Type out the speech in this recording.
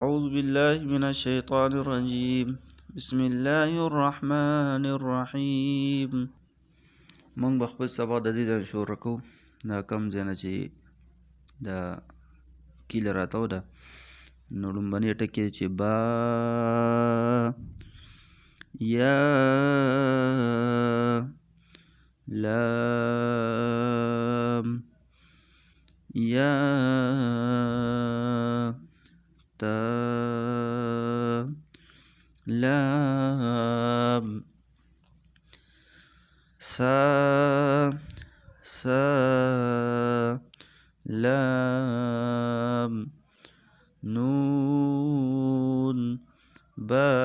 أعوذ بالله من الشيطان الرجيم. بسم الله الرحمن الرحيم. من بخبر سبا د دې د شروع کو دا کم ځنه چې دا کیل راتاو ده نو لومبني ټکی چې با یا لام یا تا لام سا لام نون با